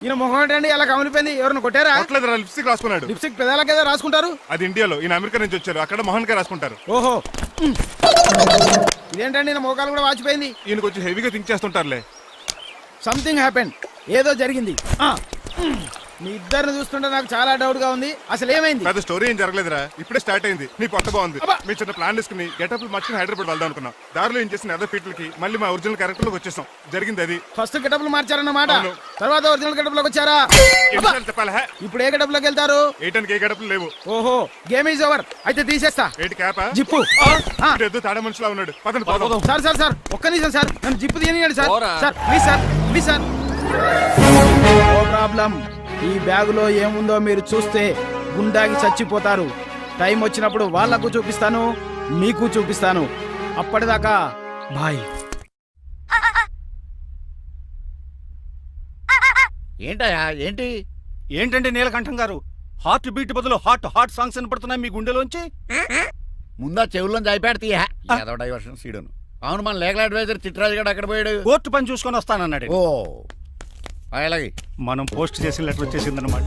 ఈయన మొహం ఏంటండి అలా కమిలిపోయింది? ఎవరిని కొట్టారా? కొట్టలేదురా, లిప్స్టిక్ రాసుకున్నాడు. లిప్స్టిక్ పెదాలకి ఏదో రాసుకుంటారు. అది ఇండియాలో, ఈయన అమెరికా నుంచి వచ్చారు. అక్కడ మోహన్ కే రాసుకుంటారు. ఓహో, ఇదేంటండి ఈయన మోకాలు కూడా వాచిపోయింది. ఈయన కొంచెం హెవీగా థింక్ చేస్తుంటారులే. సంథింగ్ హ్యాపెన్, ఏదో జరిగింది. మీ ఇద్దరిని చూస్తుంటే నాకు చాలా డౌట్ గా ఉంది. అసలు ఏమైంది? పెద్ద స్టోరీ ఏం జరగలేదురా, ఇప్పుడే స్టార్ట్ అయింది. నీ కొత్త బాగుంది. మీ చిన్న ప్లాన్ తీసుకుని గెటప్ మర్చిని హైదరాబాద్ వెళ్దాం అనుకున్నాం. దారిలో ఏం చేసిన అదర్ ఫీట్లకి మళ్ళీ మా ఒరిజినల్ క్యారెక్టర్ లోకి వచ్చేసాం. జరిగింది అది. ఫస్ట్ గెటప్లు మార్చారన్నమాట, తర్వాత ఒరిజినల్ గెటప్ లోకి వచ్చారా? చెప్పాలా? ఇప్పుడు ఏ గెటప్ లోకి వెళ్తారు? ఏటానికి ఏ గెటప్లు లేవు. ఓహో, గేమ్ ఈజ్ ఓవర్. అయితే తీసేస్తా. ఏంటి క్యాపా? జిప్పు. ఏదో తాడే మనుషులా ఉన్నాడు. పదండి. సార్ సార్ సార్, ఒక్క నిమిషం సార్, నన్ను జిప్పు తీయనియండి sir. Sir please sir, please sir. No problem. ఈ బ్యాగులో ఏముందో మీరు చూస్తే గుండాకి చచ్చిపోతారు. టైం వచ్చినప్పుడు వాళ్లకు చూపిస్తాను, మీకు చూపిస్తాను. అప్పటిదాకా బాయ్. ఏంటయ్యా ఏంటి? ఏంటంటే నీలకంఠం గారు, హార్ట్ బీట్ బదులు హాట్ సాంగ్స్ వినపడుతున్నాయి మీ గుండెలోంచి. ముందా చెవుల్లోంచి అయిపోయాడు తీయా ఏదో డైవర్షన్ సీడును. అవును, మన లీగల్ అడ్వైజర్ చిట్రాజు గారు అక్కడ పోయాడు. కోర్టు పని చూసుకొని వస్తానన్నాడు. ఓ అలాగే మనం పోస్ట్ చేసిన లెటర్ వచ్చేసిందనమాట.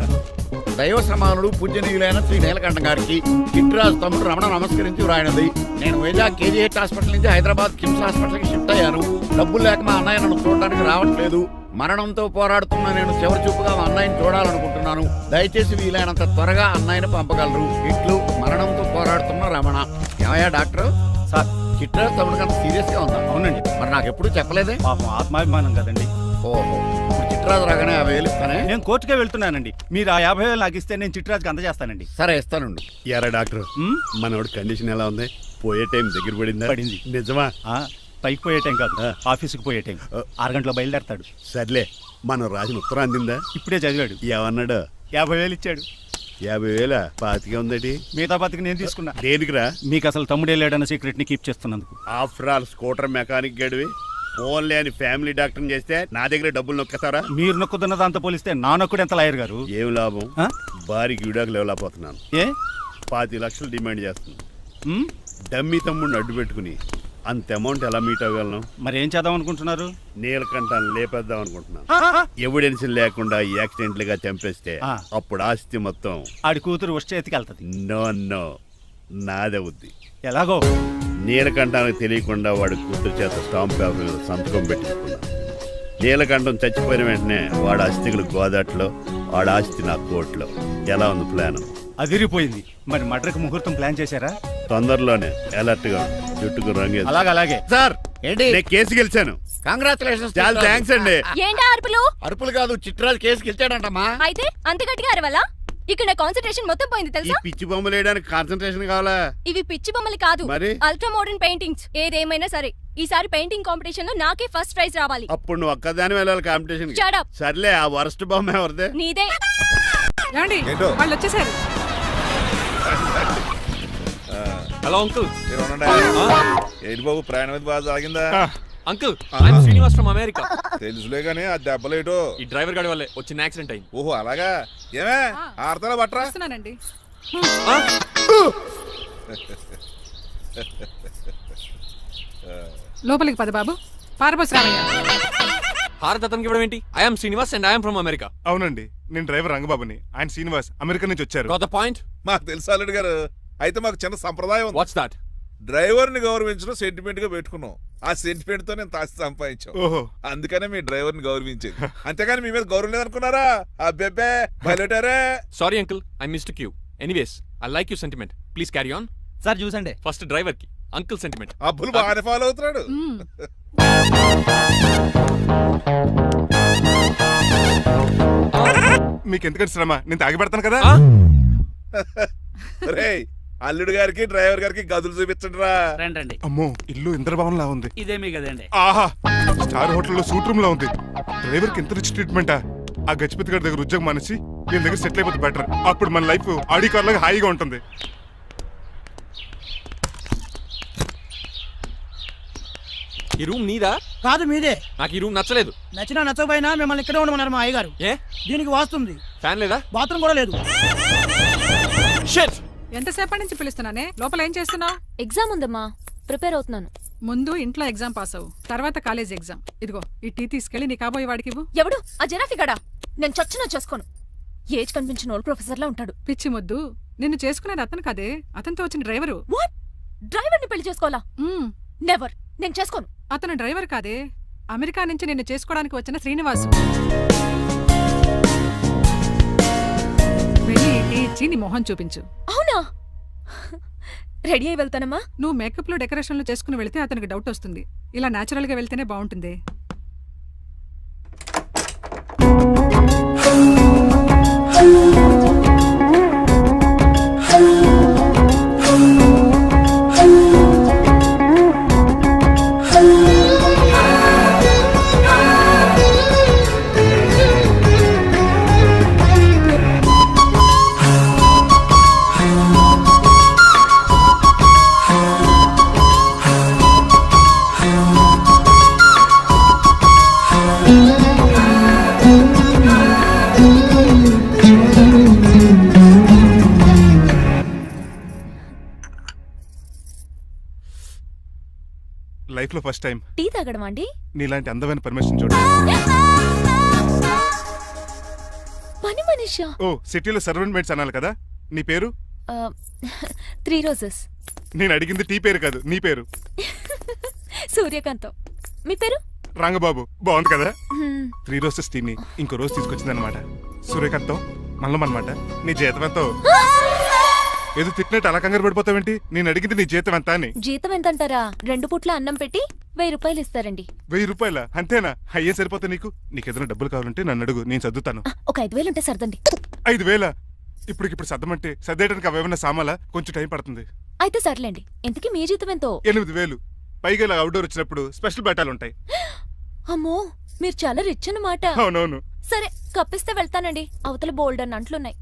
దైవ సమానుడు పూజనీయులైన శ్రీ నీలకంఠం గారికి చిట్రాజు తమ్ముడు రమణ నమస్కరించి వ్రాయినది. నేను వైజాగ్ కేజీహెచ్ హాస్పిటల్ నుంచి హైదరాబాద్ కిమ్స్ హాస్పిటల్కి షిఫ్ట్ అయ్యాను. డబ్బులు లేక మా అన్నయ్య నన్ను చూడడానికి రావట్లేదు. మరణంతో పోరాడుతున్న నేను చివరి చూపుగా మా అన్నయ్యని చూడాలనుకుంటున్నాను. దయచేసి వీలైనంత త్వరగా అన్నయ్యని పంపగలరు. ఇట్లు మరణంతో పోరాడుతున్న రమణ. ఏమయ్యా డాక్టర్? సార్, చిట్రాజు తమ్ముడికి అంత సీరియస్ గా ఉందా? అవునండి. మరి నాకు ఎప్పుడు చెప్పలేదే? పాపం ఆత్మాభిమానం కదండి. ఓహో, ఇప్పుడు చిట్రాజు రాగానే 50,000 ఇస్తానే. నేను కోర్టుకే వెళ్తున్నానండి. మీరు ఆ 50,000 నాకు ఇస్తే నేను చిట్రాజుకి అందజేస్తానండి. సరే ఇస్తానండి. యారా డాక్టర్, మనోడి కండిషన్ ఎలా ఉంది? పోయే టైం దగ్గర పడిందా? పడింది. నిజమా? పైకి పోయే టైం కాదు, ఆఫీస్కి పోయే టైం. 6 గంటలో బయలుదేరతాడు. సర్లే, మనం రాసిన ఉత్తరం అందిందా? ఇప్పుడే చదివాడు. ఏమన్నాడు? 50,000 ఇచ్చాడు. 50,000 పాతికే ఉందటి. మిగతా బతికి నేను తీసుకున్నా. దేనికిరా? మీకు అసలు తమ్ముడే లేడన్న సీక్రెట్ ని కీప్ చేస్తున్నందుకు. ఆఫ్టర్ ఆల్ స్కూటర్ మెకానిక్ గడివి ఓన్లీ అని ఫ్యామిలీ డాక్టర్ చేస్తే నా దగ్గర డబ్బులు నొక్కేస్తారా? మీరు నొక్కుతున్న దాంతో పోలిస్తే నా నొక్కుడు ఎంత లాయర్ గారు? ఏం లాభం? భారీకి విడాకులు ఇవ్వలేకపోతున్నాను. ఏ 5 లక్షలు డిమాండ్ చేస్తున్నాను. డమ్మీ తమ్ముడిని అడ్డు పెట్టుకుని అంత అమౌంట్ ఎలా మీట్ అవ్వగలను? మరి ఏం చేద్దాం అనుకుంటున్నారు? నీలకంఠాన్ని లేపేద్దాం అనుకుంటున్నాను. ఎవిడెన్స్ లేకుండా యాక్సిడెంట్లుగా చంపేస్తే అప్పుడు ఆస్తి మొత్తం ఆడి కూతురు వచ్చే ఎత్తికి వెళ్తుంది. నో నాదే ఉంది. ఎలాగో? నీలకంఠానికి తెలియకుండా వాడి కూతురు చేత స్టాంప్ పేపర్ మీద సంతకం పెట్టించుకున్నా. నీలకంఠం చచ్చిపోయిన వెంటనే వాడి అస్థికులు గోదాట్లో, వాడి ఆస్తి నా కోర్టులో. ఎలా ఉంది ప్లాన్? అదిరిపోయింది. మరి మర్డర్కి ముహూర్తం ప్లాన్ చేశారా? తొందరలోనే. అలర్ట్ గా జుట్టుకు రంగు. అలాగే సార్, ఏంటి? నేను కేసు గెలిచాను. కంగ్రాచులేషన్స్. చాలా థ్యాంక్స్ అండి. ఏంటా అరుపులు? అరుపులు కాదు, చిట్రాజు కేసు గెలిచాడంటమ్మా. అయితే అంత గట్టిగా అరవాలా? ఇక్కడ నా కాన్సంట్రేషన్ మొత్తం పోయింది ఈ తెలుసా? పిచ్చి బొమ్మలు వేయడానికి కాన్సన్ట్రేషన్ కావాలా? ఇవి పిచ్చి బొమ్మలు కాదు, మరి? Ultra modern paintings. ఏదేమైనా సరే ఈసారి పెయింటింగ్ కాంపిటీషన్ లో నాకే ఫస్ట్ ప్రైజ్ రావాలి. అప్పుడు నువ్వు ఒక్కదాని వెళ్ళాలి కాంపిటీషన్. Shut up. సర్లే, ఆ వరస్ట్ బొమ్మ ఎవరిదే? నీదే. వాళ్ళు వచ్చేసారు. Hello uncle. ఏంటి బాబు, ప్రయాణం అయితే బాగా సాగిందా? Uncle, I'm Srinivas from America. తెలుసులే గానీ ఆ దెబ్బలేటో ఈ డ్రైవర్ గాడి వల్లే వచ్చిన యాక్సిడెంట్ అయింది. ఓహో అలాగా. ఏమే ఆడతారా బట్రా? లోపలికి పద బాబు. పారబోస్ రామయ్య. హారత్ అతనికి ఇవ్వడం ఏంటి? I'm Srinivas and I'm from America. అవునండి, నేను డ్రైవర్ రంగబాబుని. ఆయన శ్రీనివాస్ అమెరికా నుంచి వచ్చారు. Got the point? మాకు తెలుసు అల్లుడు గారు. అయితే మాకు చిన్న సంప్రదాయం ఉంది. What's that? డ్రైవర్ ని గౌరవించడం సెంటిమెంట్ గా పెట్టుకున్నాం. ఆ సెంటిమెంట్ తో నేను తాసి సంపాదించాం. ఓహో, అందుకనే మీ డ్రైవర్ ని గౌరవించేది. అంతేగాని మీ మీద గౌరవం లేదనుకున్నారా? అబ్బెబ్బే బయలుటారే. Sorry uncle, I mistake you. Anyways, I like you sentiment. Please carry on. Sir చూసండి. ఫస్ట్ డ్రైవర్ కి అంకుల్ సెంటిమెంట్. అబ్బులు బాగానే ఫాలో అవుతున్నాడు. మీకు ఎందుకంటే శ్రమ, నేను తాగి పెడతాను కదా. రేయ్, అల్లుడు గారికి డ్రైవర్ గారికి గదులు చూపించండి రా. రండి. అమ్మో, ఇల్లు ఇంద్రభవన్ లా ఉంది. ఇదేమీ కదండి. ఆహా, స్టార్ హోటల్లో సూట్ రూమ్ లా ఉంది. డ్రైవర్ కి ఎంత రిచ్ ట్రీట్మెంటా. ఆ గజపతి గారి దగ్గర ఉద్యోగం మానేసి నేను దగ్గర సెటిల్ అయిపోతే బెటర్. అప్పుడు మన లైఫ్ ఆడి కార్ లాగా హాయిగా ఉంటుంది. ఈ రూమ్ నీదా? కాదు, మీదే. నాకు ఈ రూమ్ నచ్చలేదు. నచ్చినా నచ్చకపోయినా మిమ్మల్ని ఇక్కడే ఉండమన్నారు మా అయ్యగారు. ఏ దీనికి వాస్తుంది. ఫ్యాన్ లేదా? బాత్రూమ్ కూడా లేదు. షిట్. ఎంతసేపటి నుంచి పిలుస్తున్నానే? లోపల ఏం చేస్తున్నావు? ఎగ్జామ్ ఉందమ్మా. ప్రిపేర్ అవుతున్నాను. ముందు ఇంట్లో ఎగ్జామ్ పాస్ అవ్వు, తర్వాత కాలేజ్ ఎగ్జామ్. ఇదిగో ఈ టీ తీసుకెళ్లి నీ కాబోయే వాడికి ఇవ్వు. ఎవడు ఆ జరాఫీ గడా? నేను చచ్చినా చేసుకోను. ఏజ్ కనిపించిన ఓల్డ్ ప్రొఫెసర్లా ఉంటాడు. పిచ్చి మొద్దు, నిన్ను చేసుకునేది అతను కాదే, అతనితో వచ్చిన డ్రైవరు. వాట్? డ్రైవర్ని పెళ్లి చేసుకోవాలా? మ్మ్. నెవర్. నేను చేసుకోను. అతను డ్రైవర్ కాదే, అమెరికా నుంచి నిన్ను చేసుకోవడానికి వచ్చిన శ్రీనివాసు. వెళ్ళి ఈ టీ ఇచ్చి నీ మొహం చూపించు. అవునా? రెడీ అయి వెళ్తానమ్మా. నువ్వు మేకప్లు డెకరేషన్లు చేసుకుని వెళితే అతనికి డౌట్ వస్తుంది. ఇలా నేచురల్ గా వెళ్తేనే బాగుంటుంది. లైఫ్ లో ఫస్ట్ టైం టీ తాగడం అండి? నీలాంటి అందమైన పర్మిషన్ చూడు. పని మనిషా? ఓ సిటీలో సర్వెంట్ మేట్స్ అనాలి కదా. నీ పేరు? 3 రోజెస్. నేను అడిగింది టీ పేరు కాదు, నీ పేరు. సూర్యకాంతం. మీ పేరు? రంగబాబు. బాగుంది కదా. 3 రోజెస్ టీని ఇంకో రోజు తీసుకొచ్చింది అనమాట. సూర్యకాంతం మల్లం అనమాట. నీ జీతం ఎంతో? ఏదో తిట్టినట్టు అలా కంగారు పడిపోతావేంటి? నేను అడిగింది నీ జీతం ఎంత అని. జీతం ఎంత అంటారా? 2 పూట్ల అన్నం పెట్టి 1000 రూపాయలు ఇస్తారండి. 1000 రూపాయల? అంతేనా? అయ్యే సరిపోతా నీకు. నీకు ఏదైనా డబ్బులు కావాలంటే నన్ను అడుగు, నేను చదువుతాను. ఒక 5000 ఉంటే సర్దండి. 5000? ఇప్పుడు సర్దమంటే సర్దేయడానికి అవేమన్నా సామాలా? కొంచెం టైం పడుతుంది. అయితే సర్లేండి. ఇంతకీ మీ జీతం ఎంతో? 8000. పైగా ఇలా అవుట్డోర్ వచ్చినప్పుడు స్పెషల్ బట్టాలు ఉంటాయి. అమ్మో, మీరు చాలా రిచ్ అన్నమాట. అవునవును. సరే, కప్పిస్తే వెళ్తానండి. అవతల బోల్డ్ అన్న అంట్లున్నాయి.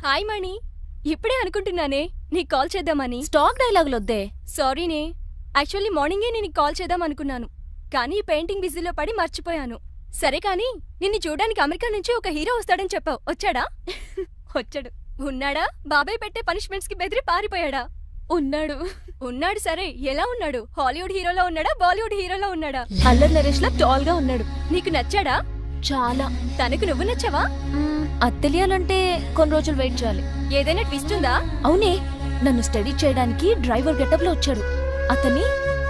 హాయ్ మణి, ఇప్పుడే అనుకుంటున్నానే నీకు కాల్ చేద్దామని. స్టాక్ డైలాగులు వద్దే. సారీనే, యాక్చువల్లీ మార్నింగే నేను కాల్ చేద్దాం అనుకున్నాను, కానీ పెయింటింగ్ బిజీలో పడి మర్చిపోయాను. సరే కానీ నిన్ను చూడడానికి అమెరికా నుంచి ఒక హీరో వస్తాడని చెప్పావు. వచ్చాడా? వచ్చాడు. ఉన్నాడా? బాబాయ్ పెట్టే పనిష్మెంట్స్ కి బెదిరి పారిపోయాడా? ఉన్నాడు. ఉన్నాడు. సరే, ఎలా ఉన్నాడు? హాలీవుడ్ హీరోలో ఉన్నాడా, బాలీవుడ్ హీరోలో ఉన్నాడా? అల్లరి నరేష్ లా టాల్ గా ఉన్నాడు. నీకు నచ్చాడా? చాలా. తనకు నువ్వు నచ్చావా? అది తెలియాలంటే కొన్ని రోజులు వెయిట్ చేయాలి. ఏదైనా ట్విస్ట్ ఉందా? అవునే, నన్ను స్టడీ చేయడానికి డ్రైవర్ గెటప్ లో వచ్చాడు.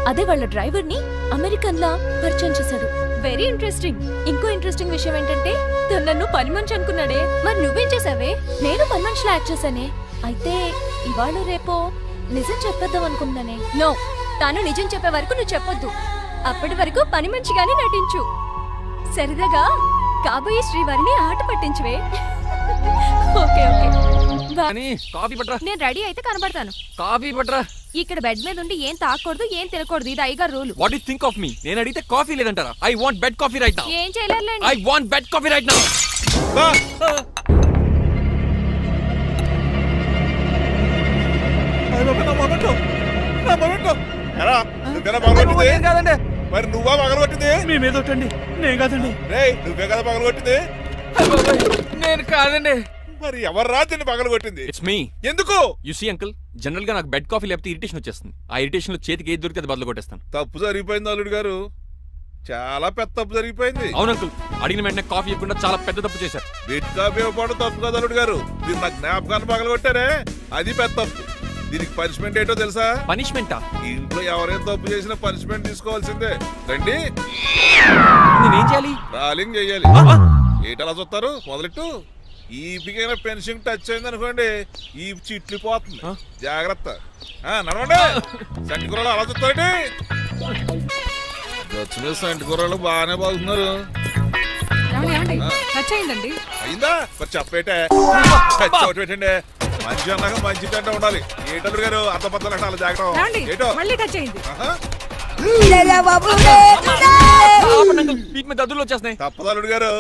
అదే వాళ్ళ డ్రైవర్ ని అమెరికన్ లా పరిచయం చేశాడు. Very interesting. ఇంకో ఇంట్రెస్టింగ్ విషయం ఏంటంటే తను నన్ను పని మనిషి అనుకున్నాడే. మరి నువ్వేం చేసావే? నేను పని మనిషిలా యాక్ట్ చేశానే. అయితే ఇవాళ రేపో నిజం చెప్పేద్దాం అనుకున్నానే. నో, తాను నిజం చెప్పే వరకు నువ్వు చెప్పొద్దు. అప్పటి వరకు పని మంచిగానే నటించు. సరదాగా కాబోయే శ్రీవారిని ఆట పట్టించువే. Okay okay. కాఫీ పట్రా. నేను రెడీ అయితే కనబడతాను. కాఫీ పట్రా. ఇక్కడ బెడ్ మీద ఉండి ఏం తాకూడదు, ఏం తినకూడదు. ఇది అయ్యగారు rule. What you think of me? నేను అడిగితే కాఫీ లేదంటారా? I want bed coffee right now. ఏం చేయలేరులేండి. I want bed coffee right now. కాదండి, మరి నువ్వా పగలగొట్టింది? మీ మీద ఒకటండి. నేను కాదండి. రేయ్, నువ్వే కదా పగలగొట్టింది? నేను కాదండి. మరి ఎవర్రా దీన్ని పగలగొట్టింది? It's me. ఎందుకు? యు సీ అంకుల్, జనరల్ గా నాకు బెడ్ కాఫీ లేకపోతే ఇరిటేషన్ వచ్చేస్తుంది. ఆ ఇరిటేషన్ లో చేతికి ఏది దొరికితే అది బదులు కొట్టేస్తాను. తప్పు జరిగిపోయింది అల్లుడు గారు, చాలా పెద్ద తప్పు జరిగిపోయింది. అవును అంకుల్, అడిగిన వెంటనే కాఫీ ఇవ్వకుండా చాలా పెద్ద తప్పు చేశారు. బెడ్ కాఫీ ఇవ్వడం తప్పు కదా అల్లుడు గారు, దీన్ని నా జ్ఞాపకాన్ని పగలగొట్టారే, అది పెద్ద తప్పు. దీనికి పనిష్మెంట్ ఏంటో తెలుసా? పనిష్మెంటా? ఇంట్లో ఎవరైనా తప్పు చేసినా పనిష్మెంట్ తీసుకోవాల్సిందే. రండి, నేనేం చేయాలి? రాలింగ్ చెయ్యాలి. ఏటలా చూస్తారు? మొదలెట్టు. ఈ పికైన పెన్షన్ టచ్ అయింది అనుకోండి, ఈ చిట్లు పోతుంది. జాగ్రత్త. నడవండి. సంటి కూరలు అలా చూస్తారండి. గచ్చు మీద సంటి కూరలు బాగానే బాగుతున్నారు. టచ్ అయిందండి. అయిందా? మరి చెప్పేటే చోటు పెట్టండి. మంచి అన్నాక మంచి తింట ఉండాలి. ఏటల్లుడు గారు అర్థపత్రాలు అలా జాగ్రత్త. ఏటో మళ్ళీ టచ్ అయింది. దద్దులు వచ్చేస్తున్నాయి. తప్పదల్లుడు గారు,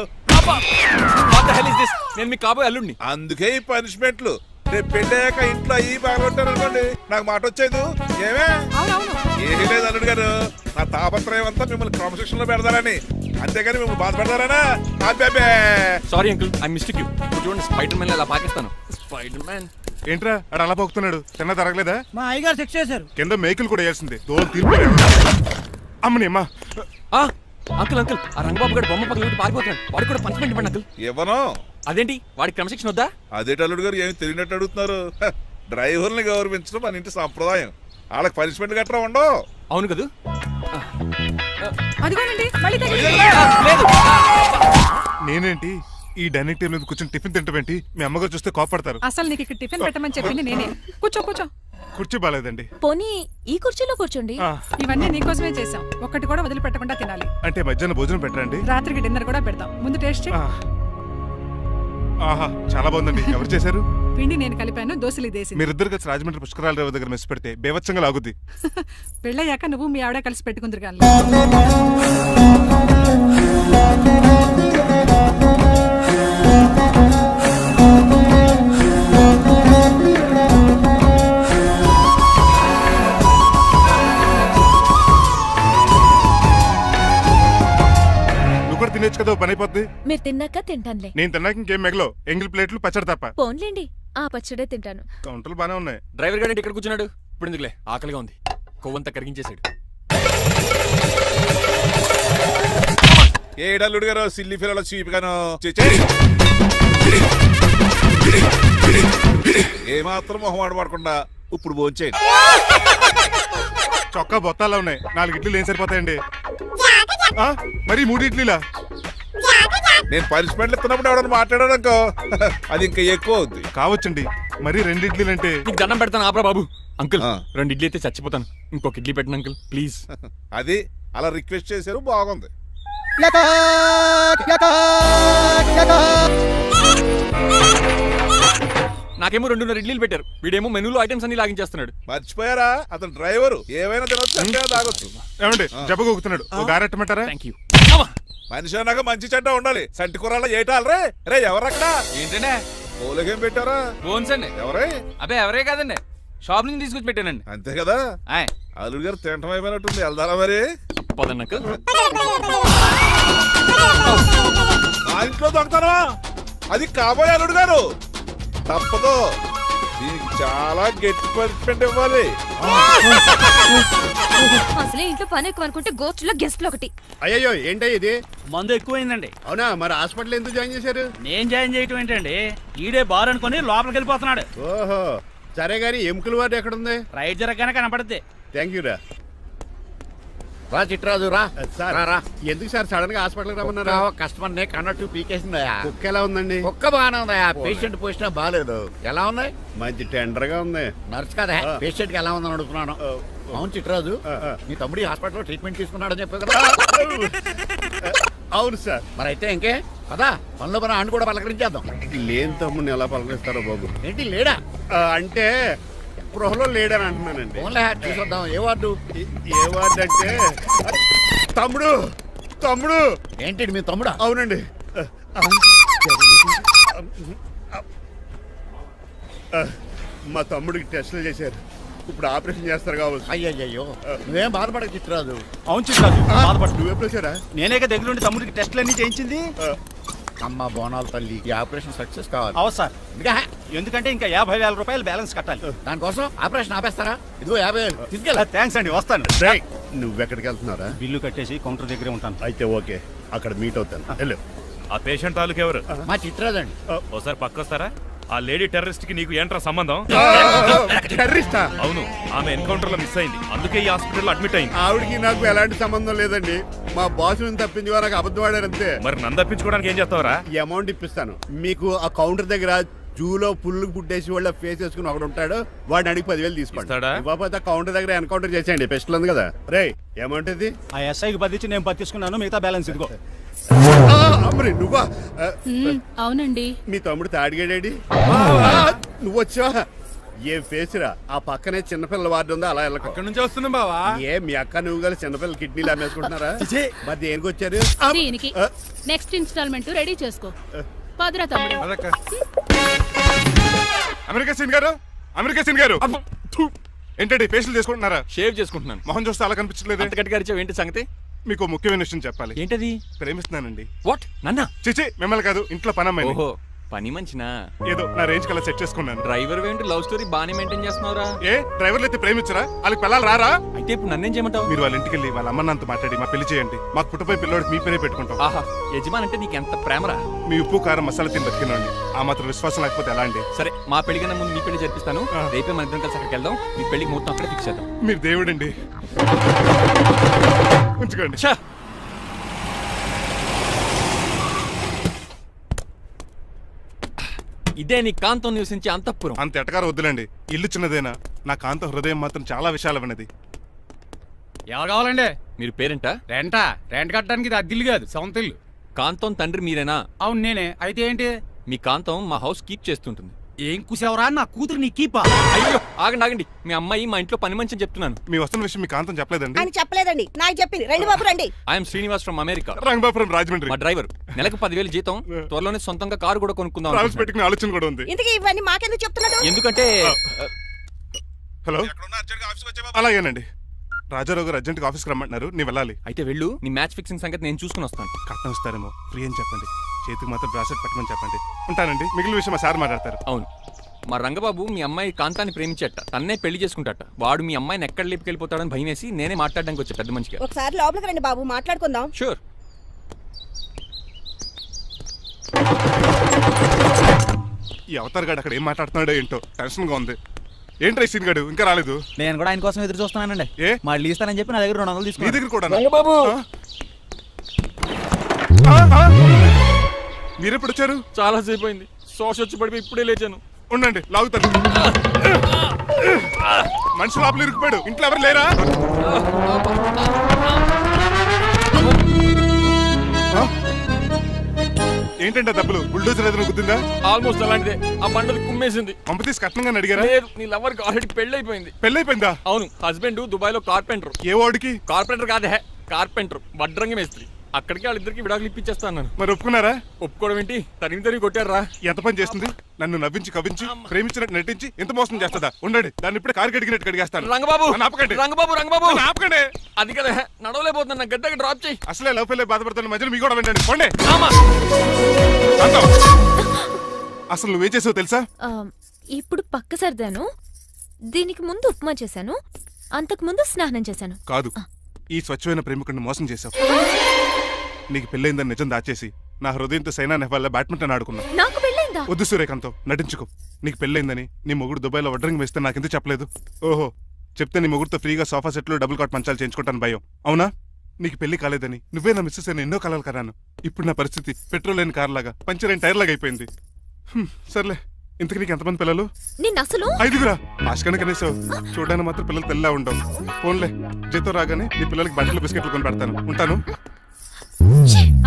నేను మీకు కాబోయే అల్లుడిని. అందుకే ఈ పనిష్మెంట్లు. రేపు పెళ్ళాక ఇంట్లో అయ్యి బాగుంటారు అనుకోండి, నాకు మాట వచ్చేది ఏమే? ఏమీ లేదు అల్లుడు గారు, నా తాపత్రయం అంతా మిమ్మల్ని క్రమశిక్షణలో పెడతారని, అంతేగాని మిమ్మల్ని బాధ పెడతారనా? Sorry uncle, I mistake you. చూడండి, స్పైడర్ మ్యాన్ అలా పాకిస్తాను. స్పైడర్ మ్యాన్ ఏంట్రా అడు అలా పోతున్నాడు తిన్న తరగలేదా? మా అయ్యగారు శిక్ష చేశారు. కింద మేకులు కూడా వేయాల్సిందే తోలు తీర్పు. అమ్మని అమ్మా అంకుల్ అంకుల్ ఆ రంగబాబు గారు బొమ్మ పక్కన పెట్టి పారిపోతున్నాడు. వాడికి కూడా పనిష్మెంట్ ఇవ్వండి అంకుల్. ఇవ్వను. అదేంటి వాడికి క్రమశిక్షణ వద్దా? అదేటి అల్లుడు గారు ఏమి తెలియనట్టు అడుగుతున్నారు. డ్రైవర్ని గౌరవించడం మన ఇంటి సంప్రదాయం. వాళ్ళకి పనిష్మెంట్ గట్రా ఉండవు. అవును కదా. అదిగోనండి మళ్ళీ తగిలింది. నేనేంటి ఈ డైనింగ్ టేబుల్ మీద కూర్చొని టిఫిన్ తింటామేంటి? మీ అమ్మగారు చూస్తే కోపడతారు. అసలు నీకు ఇక్కడ టిఫిన్ పెట్టమని చెప్పింది నేనే. కూర్చో కూర్చో. కుర్చీ బాగాలేదండి. పోనీ ఈ కుర్చీలో కూర్చోండి. ఇవన్నీ నీకోసమే చేసాం. ఒక్కటి కూడా వదిలిపెట్టకుండా తినాలి. అంటే మధ్యాహ్నం భోజనం పెట్టరండి? రాత్రికి డిన్నర్ కూడా పెడతాం. ముందు టేస్ట్ చేయి. ఆహా చాలా బాగుందండి. ఎవరు చేశారు? పిండి నేను కలిపాను, దోశలు దేశం. మీరిద్దరు కలిసి రాజమండ్రి పుష్కరాల రేవు దగ్గర మెస్ పెడితే బేవచ్చంగా లాగుద్ది. పెళ్ళయ్యాక నువ్వు మీ ఆవిడ కలిసి పెట్టుకుందరు కానీ. నువ్వు కూడా తినేచ్చు కదా, పని అయిపోద్ది. మీరు తిన్నాక తింటానులే. నేను తిన్నాక ఇంకేం మిగలవు, ఎంగిల్ ప్లేట్లు పచ్చడి తప్ప. పోన్లేండి, ఆ పచ్చడే తింటాను. కౌంటర్లు బానే ఉన్నాయి. డ్రైవర్ గారు ఇక్కడ కూర్చున్నాడు. ఇప్పుడు ఎందుకులే, ఆకలిగా ఉంది. కొవ్వంతా కరిగించేశాడు. ఏడల్లుడు గారు సిల్లి ఫిల్లల చీపిగాను ఏమాత్రం మొహమాట పడకుండా ఇప్పుడు భోంచేయండి. చొక్కా బొత్తాల్లో ఉన్నాయి. 4 ఇడ్లీలు ఏం సరిపోతాయండి? మరి 3 ఇడ్లీలా? నేను పనిష్మెంట్లు ఇస్తున్నప్పుడు ఎవడన్నా మాట్లాడాడు అనుకో అది ఇంకా ఎక్కువ అవుద్ది. కావచ్చండి, మరి 2 ఇడ్లీలు అంటే. నీకు దండం పెడతాను ఆపరా బాబు. అంకుల్ ఆ. 2 ఇడ్లీ అయితే చచ్చిపోతాను. ఇంకొక ఇడ్లీ పెట్టండి అంకుల్ ప్లీజ్. అది అలా రిక్వెస్ట్ చేశారు, బాగుంది. నాకేమో 2.5 ఇడ్లీలు పెట్టారు. వీడేమో మెనూలో ఐటమ్స్ అన్ని లాగించేస్తున్నాడు. మర్చిపోయారా, అతను డ్రైవరు. ఏమైనా తినొచ్చు, అంటే తాగొచ్చు. ఏమండి జబ్బగొక్కుతున్నాడు, ఓ గారెట్టమంటారా? Thank you. మనిషి అన్నాక మంచి చెడ్డ ఉండాలి. సంటి కూరల్లో ఏటాలరే. రే ఎవరక్కడ? ఏంటంటే పోలేకేం పెట్టారా? బోన్స్ అండి. ఎవరే? అబ్బే ఎవరే కాదండి, షాప్ నుంచి తీసుకొచ్చి పెట్టానండి. అంతే కదా. ఆయ్ అల్లుడు గారు తింటం అయిపోయినట్టుంది. వెళ్దారా మరి? పదండి అంకుల్. మా ఇంట్లో దొంగతనమా? అది కాబోయే అల్లుడు గారు. తప్పదు, దీనికి చాలా గట్టి పనిష్మెంట్ ఇవ్వాలి. అసలే ఇంట్లో పని ఎక్కువ అనుకుంటే గోచులో గెస్ట్లు ఒకటి. అయ్యో ఏంటయ్య ఇది? మందు ఎక్కువైందండి. అవునా, మరి హాస్పిటల్ ఎందుకు జాయిన్ చేశారు? నేను జాయిన్ చేయటం ఏంటండి, ఈడే బార్ అనుకుని లోపలికి వెళ్ళిపోతున్నాడు. ఓహో సరే గాని ఎముకల వార్డు ఎక్కడుంది? రైట్ జరగగానే కనపడుద్ది. థ్యాంక్ యూ రా. రా చిట్రాజు రా. సార్ రా, రా. ఎందుకు సార్ సడన్ గా హాస్పిటల్ రమ్మన్నారు? కస్టమర్ నే కన్నట్టు పీకేసిందయా. కుక్క ఎలా ఉందండి? ఒక్క బాగానే ఉందయా. పేషెంట్ పొజిషన్ బాగాలేదు. ఎలా ఉంది? మంచి టెండర్ గా ఉంది. నర్స్ కదా, పేషెంట్ కి ఎలా ఉందని అడుగుతున్నాను. అవును చిట్రాజు, ఆ. మీ తమ్ముడి హాస్పిటల్లో ట్రీట్మెంట్ తీసుకున్నాడని చెప్పావు కదా. అవును సార్. మరి అయితే ఇంకే కదా, పనిలో పని ఆండు కూడా పలకరించేద్దాం. లేని తమ్ముడిని ఎలా పలకరిస్తారో బాబు. ఏంటి లేడా? అంటే గృహలో లేడని అంటున్నానండి. ఓన్లే చూసొద్దాం. ఏ వార్డు? ఏ వార్డు అంటే తమ్ముడు తమ్ముడు. ఏంటి మీ తమ్ముడా? అవునండి. మా తమ్ముడికి టెస్టులు చేశారు. ఇప్పుడు ఆపరేషన్ చేస్తారు కావచ్చు. అయ్యయ్యో, నువ్వేం బాధపడక చిట్రాజు. అవును చిట్రాజు, బాధపడు. నువ్వు ఎప్పుడు వచ్చారా? నేనే దగ్గర ఉండి తమ్ముడికి టెస్ట్లు అన్ని చేయించింది. అమ్మ బోనాల తల్లి, ఈ ఆపరేషన్ సక్సెస్ కావాలి. అవు సార్, ఇంకా ఎందుకంటే ఇంకా 50,000 రూపాయలు బ్యాలెన్స్ కట్టాలి. దానికోసం ఆపరేషన్ ఆపేస్తారా? ఇదిగో 50,000 తీసుకెళ్ళ. థ్యాంక్స్ అండి, వస్తాను. రేయ్, నువ్వెక్కడికి వెళ్తున్నారా? బిల్లు కట్టేసి కౌంటర్ దగ్గరే ఉంటాను. అయితే ఓకే, అక్కడ మీట్ అవుతాను. వెళ్ళు. ఆ పేషెంట్ తాలూకు ఎవరు? మా చిట్రాజు అండి. ఓసారి పక్కొస్తారా? ఆ లేడీ టెర్రరిస్ట్ కి నీకు ఏంట్రా సంబంధం? టెర్రరిస్టా? అవును, ఆమె ఎన్కౌంటర్ లో మిస్ అయింది. అందుకే ఈ హాస్పిటల్ అడ్మిట్ అయింది. ఆవిడికి నాకు ఎలాంటి సంబంధం లేదండి. మా బాస్ నుంచి తప్పించి నాకు అబద్ధం ఆడారంతే. మరి నన్ను తప్పించుకోవడానికి ఏం చేస్తావరా? ఈ అమౌంట్ ఇప్పిస్తాను మీకు. ఆ కౌంటర్ దగ్గర జూలో పుల్లు పుట్టేసి వాళ్ళ ఫేస్ వేసుకుని ఒకడు ఉంటాడు, వాడిని అడిగి 10,000 తీసుకోండి. ఇస్తాడా? ఇవ్వకపోతే కౌంటర్ దగ్గర ఎన్కౌంటర్ చేసేయండి. పెస్టల్ ఉంది కదా. రే అమౌంట్ ఇది? ఆ ఎస్ఐకి బదిలించి నేను తీసుకున్నాను, మిగతా బ్యాలెన్స్ ఇదిగో. అమ్మరి నువ్వా? అవునండి. మీ తమ్ముడు తాడిగాడేడి? నువ్వు వచ్చావా? ఏం ఫేస్ రా. ఆ పక్కనే చిన్నపిల్లల వార్డు ఉందా, అలా వెళ్ళకు. అక్కడ నుంచి వస్తున్నాం బావా. ఏ మీ అక్క నువ్వు గల చిన్నపిల్లల కిడ్నీలు అమ్మేసుకుంటున్నారా? మరి దేనికి వచ్చారు? దీనికి నెక్స్ట్ ఇన్స్టాల్మెంట్ రెడీ చేసుకో. పదరా తమ్ముడు. అమెరికా సీన్ గారు, అమెరికా సీన్ గారు ఏంటండి ఫేషియల్ చేసుకుంటున్నారా? షేవ్ చేసుకుంటున్నాను. మొహం చూస్తే అలా కనిపించలేదు. అంత గట్టిగా అరిచావు, ఏంటి సంగతి? మీకు ముఖ్యమైన విషయం చెప్పాలి. ఏంటది? ప్రేమిస్తున్నానండి. వాట్? నన్నా? చిచి మిమ్మల్ని కాదు, ఇంట్లో పనమ్మాయి. ఓహో, పని మంచినా ఏదో నా రేంజ్ కల్లా సెట్ చేసుకున్నాను. డ్రైవర్ ఏంటి లవ్ స్టోరీ బానే మెయింటైన్ చేస్తున్నావురా? ఏ డ్రైవర్లు అయితే ప్రేమించరా? వాళ్ళకి పిల్లలు రారా? అయితే ఇప్పుడు నన్నేం చేయమంటావు? మీరు వాళ్ళ ఇంటికి వెళ్ళి వాళ్ళ అమ్మ నాన్నతో మాట్లాడి మా పెళ్లి చేయండి. మాకు పుట్టపోయి పిల్లోడికి మీ పేరే పెట్టుకుంటాం. ఆహా, యజమాన్ అంటే నీకెంత ప్రేమరా? మీ ఉప్పు కారం మసాలా తిని బతికినండి. ఆ మాత్రం విశ్వాసం లేకపోతే ఎలా అండి? సరే, మా పెళ్లి కన్నా ముందు మీ పెళ్లి జరిపిస్తాను. రేపే మన ఇద్దరం కలిసి అక్కడికి వెళ్దాం. మీ పెళ్లికి మొత్తం అక్కడే ఫిక్స్ చేద్దాం. మీరు దేవుడండి. ఉంచుకోండి. ఛా! ఇదే నీ కాంతం నివసించే అంతఃపురం. అంత ఎటకారం వద్దులండి. ఇల్లు చిన్నదేనా, నా కాంత హృదయం మాత్రం చాలా విశాలమైనది. ఎవరు కావాలండి? మీరు పేరెంటా? రెంటా? రెంట్ కట్టడానికి ఇది అద్దిల్లు కాదు, సొంత ఇల్లు. కాంతం తండ్రి మీరేనా? అవును నేనే. అయితే ఏంటి? మీ కాంతం మా హౌస్ కీప్ చేస్తుంటుంది. ఏం కూసావరా? నా కూతురు నీ కీపా? అయ్యో, ఆగండి ఆగండి. మీ అమ్మాయి మా ఇంట్లో పని మంచి చెప్తున్నాను. మీ వస్తున్న విషయం మీ కాంతం చెప్పలేదండి? ఆయన చెప్పలేదండి, నాకు చెప్పింది. రండి బాబు రండి. I'm Srinivas from America. Rangabapuram Rajahmundry. మా డ్రైవర్. నెలకు 10,000 జీతం. త్వరలోనే సొంతంగా కారు కూడా కొనుక్కుందాం ట్రావెల్స్ అనుకుంటున్నాను. పెట్టుకునే ఆలోచన కూడా ఉంది. ఇంతకీ ఇవన్నీ మాకెందుకు చెప్తున్నాడు? ఎందుకంటే హలో, అలాగేనండి. రాజారావు గారు అర్జెంట్గా ఆఫీస్కి రమ్మంటున్నారు. నీ వెళ్ళాలి. అయితే వెళ్ళు. నీ మ్యాచ్ ఫిక్సింగ్ సంగతి నేను చూసుకుని వస్తాను. కట్నం ఇస్తారేమో, ఫ్రీ అని చెప్పండి. చేతికి మాత్రం బ్రాసెట్ పెట్టమని చెప్పండి. ఉంటానండి. మిగిలిన విషయం మా సార్ మాట్లాడతారు. అవును, మా రంగబాబు మీ అమ్మాయి కాంతాన్ని ప్రేమించట. తన్నే పెళ్లి చేసుకుంటాట. వాడు మీ అమ్మాయిని ఎక్కడ లేపుకెళ్ళిపోతాడని భయం వేసి నేనే మాట్లాడడానికి వచ్చా పెద్ద మనిషిగా. ఒకసారి లోపలికి రండి బాబు, మాట్లాడుకుందాం. షూర్. ఈ అవతార్ గాడు అక్కడ ఏం మాట్లాడుతున్నాడో ఏంటో టెన్షన్గా ఉంది. ఏంట్రా ఈ సీన్ గాడు ఇంకా రాలేదు? నేను కూడా ఆయన కోసం ఎదురు చూస్తున్నానండి. ఏ మళ్ళీ ఇస్తానని చెప్పి నా దగ్గర 200 నీ తీసుకుని. దగ్గర కూడా రంగబాబు మీరెప్పుడు వచ్చారు? చాలా సేపు అయింది. శోష వచ్చి పడిపోయి ఇప్పుడే లేచాను. ఉండండి, లాగుతాను. మనిషి లోపల ఇరుక్కుపోయాడు. ఇంట్లో ఎవరు లేరా? ఏంటంటే డబ్బులు బుల్డోజర్ ఏదైనా గుద్దిందా? ఆల్మోస్ట్ అలాంటిదే. ఆ బండలు కుమ్మేసింది. పంప తీసి కట్నంగా అడిగారా? లేదు, నీ లవర్కి ఆల్రెడీ పెళ్ళైపోయింది. పెళ్ళైపోయిందా? అవును, హస్బెండ్ దుబాయ్ లో కార్పెంటర్. ఏ వాడికి? కార్పెంటర్ కాదే, కార్పెంటర్. వడ్రంగి మేస్త్రి. అక్కడికి వాళ్ళిద్దరికి విడాకులు ఇప్పించేస్తాను. మరి ఒప్పుకున్నారా? ఒప్పుకోవడం ఏంటి? తరిమి కొట్టారా? ఎంత పని చేస్తుంది? నన్ను నవ్వించి కవించి ప్రేమించినట్టు నటించి ఎంత మోసం చేస్తుందా? ఉండండి, దాన్ని ఇప్పుడే కారు కడిగినట్టు కడిగేస్తాను. రంగబాబు, నన్ను ఆపకండి. రంగబాబు, రంగబాబు, నన్ను ఆపకండి. అది కదా, నడవలేకపోతున్నా. గడ్డకి డ్రాప్ చేయి. అసలే లవ్ ఫెయిల్ బాధపడుతున్న మధ్యలో మీ కూడా వినండి. పోండి. ఆమా. శాంతం. అసలు నువ్వేం చేసావు తెలుసా? ఇప్పుడు పక్క సర్దాను. దీనికి ముందు ఉప్మా చేశాను. అంతకు ముందు స్నానం చేశాను. కాదు, ఈ స్వచ్ఛమైన ప్రేమికుడిని మోసం చేశావు. నీకు పెళ్ళైందని నిజం దాచేసి నా హృదయంతో సైనా నెహ్వాల్ బ్యాడ్మింటన్ ఆడుకున్నా. నాకు పెళ్ళైందా? వద్దు సూర్యకాంతం, నటించుకో. నీకు పెళ్ళైందని నీ మొగుడు దుబాయ్లో వడ్రంగి వేస్తే నాకెందుకు చెప్పలేదు? ఓహో, చెప్తే నీ మొగుడుతో ఫ్రీగా సోఫా సెట్లు డబుల్ కాట్ మంచాలు చేయించుకుంటాను భయం. అవునా? నీకు పెళ్లి కాలేదని నువ్వే నా మిస్సెస్ అని ఎన్నో కలలు కరాను. ఇప్పుడు నా పరిస్థితి పెట్రోల్ లేని కార్ లాగా, పంచర్ అయిన టైర్ లాగా అయిపోయింది. సర్లే, ఇంతకు నీకు ఎంతమంది పిల్లలు? నిన్ను అసలు 5గురా. ఆశకని కనీసం చూడడానికి మాత్రం పిల్లలు తెల్లా ఉండవు. ఫోన్లే, జీతం రాగానే నీ పిల్లలకి బట్టలు బిస్కెట్లు కొని పెడతాను. ఉంటాను.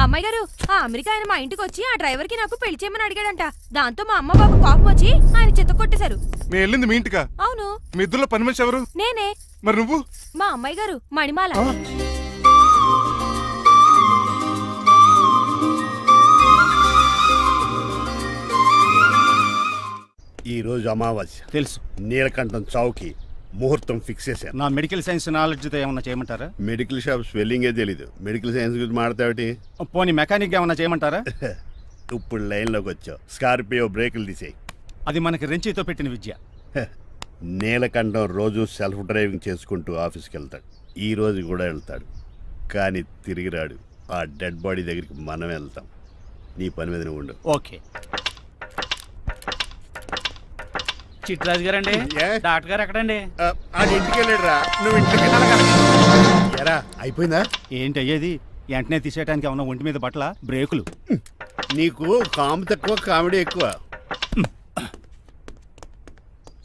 అమ్మాయి గారు, ఆ అమెరికా ఆయన మా ఇంటికి వచ్చి ఆ డ్రైవర్ కి నాకు పెళ్లి చేయమని అడిగాడంట. దాంతో మా అమ్మ బాబు కోపం వచ్చి ఆయన చెత్త కొట్టేశారు. నేను వెళ్ళింది మీ ఇంటికా? అవును, మీ ఇద్దరులో పని మనిషి ఎవరు? నేనే. మరి నువ్వు? మా అమ్మాయి గారు మణిమాల. ఈ రోజు అమావాస్య. తెలుసు. నీలకంఠం చౌకి ముహూర్తం ఫిక్స్ చేశాను. నా మెడికల్ సైన్స్ నాలెడ్జ్తో ఏమన్నా చేయమంటారా? మెడికల్ షాప్ స్వెల్లింగే తెలీదు, మెడికల్ సైన్స్ గురించి మాట్లాడతావిటి? పోనీ మెకానిక్ ఏమన్నా చేయమంటారా? ఇప్పుడు లైన్లోకి వచ్చావు. స్కార్పియో బ్రేకులు తీసేయి. అది మనకి రెంచితో పెట్టిన విద్య. నీలకంఠం రోజు సెల్ఫ్ డ్రైవింగ్ చేసుకుంటూ ఆఫీస్కి వెళ్తాడు. ఈ రోజు కూడా వెళ్తాడు, కానీ తిరిగి రాడు. ఆ డెడ్ బాడీ దగ్గరికి మనం వెళ్తాం. నీ పని మీద నువ్వు ఉండు. ఓకే. చిట్రాజు గారండి, ఏ? డాక్టర్ గారు ఎక్కడండి? అది ఇంటికి వెళ్ళాడు రా. నువ్వు ఇంటికి ఎరా అయిపోయిందా? ఏంటి అయ్యేది? వెంటనే తీసేయడానికి ఏమన్నా ఒంటి మీద బట్టల బ్రేకులు? నీకు కాము తక్కువ, కామెడీ ఎక్కువ.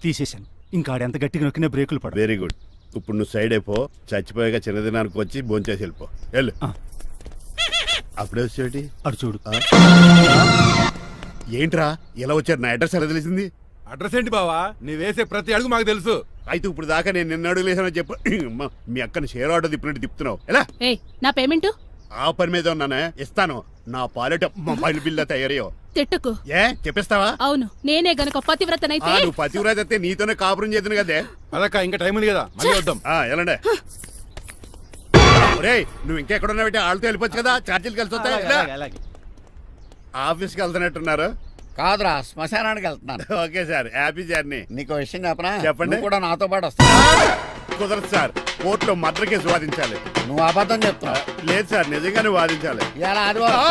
తీసేశాను. ఇంకా ఆడెంత గట్టిగా నొక్కిన బ్రేకులు పడ. Very good. ఇప్పుడు నువ్వు సైడ్ అయిపో. చచ్చిపోయాక చిన్నదినానికి వచ్చి భోంచేసి వెళ్ళిపో. వెళ్ళు. అప్పుడే వచ్చేటి అటు చూడు. ఏంట్రా ఇలా వచ్చారు? నా అడ్రస్ ఎలా తెలిసింది? అడ్రస్ ఏంటి బావా? నీ వేసే ప్రతి అడుగు మాకు తెలుసు. అయితే ఇప్పుడు దాకా నేను నిన్న అడుగులేసానని చెప్పు. మీ అక్కని షేర్ ఆర్డర్ తిప్పినట్టు తిప్పుతున్నావు. ఎలా? నా పేమెంట్ ఆ పని మీద ఉన్నానే, ఇస్తాను. నా పాలెట మొబైల్ బిల్లా తయారయ్యో. తిట్టుకు. ఏ చెప్పిస్తావా? అవును, నేనే గనక పతివ్రతనైతే నువ్వు పతివ్రత అయితే నీతోనే కాపురం చేద్దును కదే. అదక్క, ఇంకా టైం ఉంది కదా, మళ్ళీ వద్దాం. ఎలాండే? ఒరేయ్, నువ్వు ఇంకెక్కడున్నావు? వాళ్ళతో వెళ్ళిపోవచ్చు కదా, ఛార్జీలు కలిసి వస్తాయి. అలాగే. ఆఫీస్కి వెళ్తున్నట్టున్నారు. కాదురా శ్మశానానికి వెళ్తున్నాను. Okay sir, happy journey. నీకు విషయం చెప్పనా? చెప్పండి. నువ్వు కూడా నాతో పాటు వస్తా. కుదరదు సార్, కోర్టులో మర్డర్ కేసు వాదించాలి. నువ్వు అబద్ధం చెప్తున్నావు. లేదు సార్, నిజంగానే వాదించాలి. ఇలా ఆదివారం